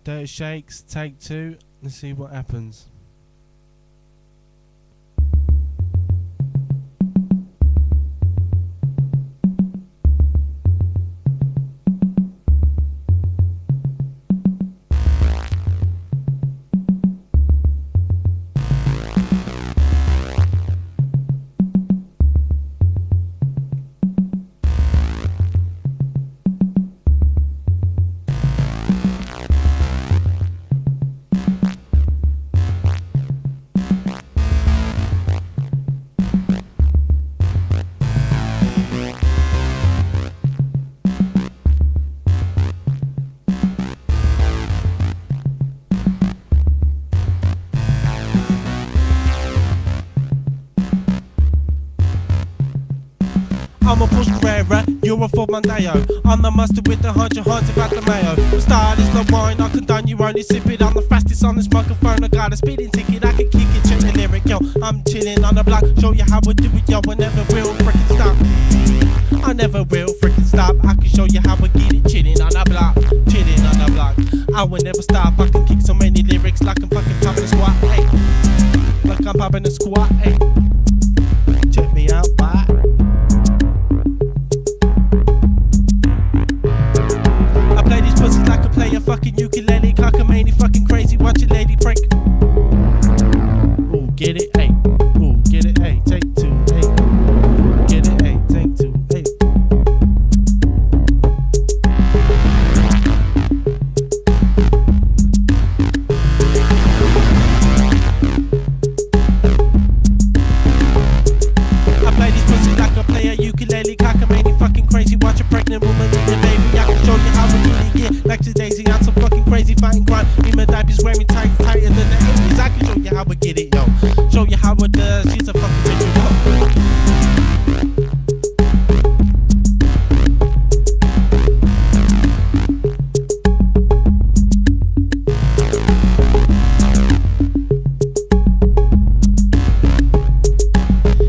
Dirty Shakes, take 2. Let's see what happens. I'm a push rarer, you're a full Mondeo. I'm the mustard with the 100 hearts about the mayo. My style is no wine, I condone you only sip it. I'm the fastest on this microphone, I got a speeding ticket, I can kick it, check the lyric, yo. I'm chilling on the block, show you how I do it, yo. I never will frickin' stop. I never will frickin' stop. I can show you how I get it, chilling on the block, chilling on the block. I will never stop, I can kick so many lyrics like I'm fucking popping a squat, hey. Like I'm popping a squat, hey. Check me out, bye. Play these pussies like I play a fucking ukulele, cockamamie, fucking crazy, watch it lady break. Ooh, get it, ayy. Ooh, get it, ayy. Take 2, ayy. Get it, ayy. Take 2, ayy. I play these pussies like I play a ukulele, cockamamie, fucking crazy, watch a pregnant woman eat the baby. I can show you how I really get like to Daisy. I'm some fucking crazy fighting crime. Me my diapers wearing tight, tighter than the 80s. I can show you how I get it, yo. Show you how it does. She's a fucking bitch, yo.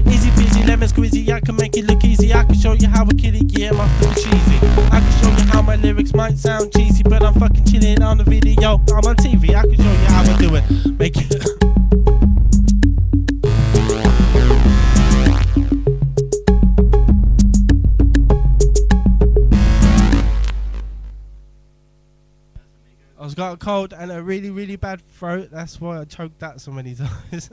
Easy peasy, lemon squeezy. I can make it look easy. I can show you how I kill it, yeah, I'm off the cheesy. I can show you how my lyrics might sound cheesy, but I'm fucking chilling on the video. I'm on TV, I can show you how I do it. Make it. I got a cold and a really, really bad throat. That's why I choked that so many times.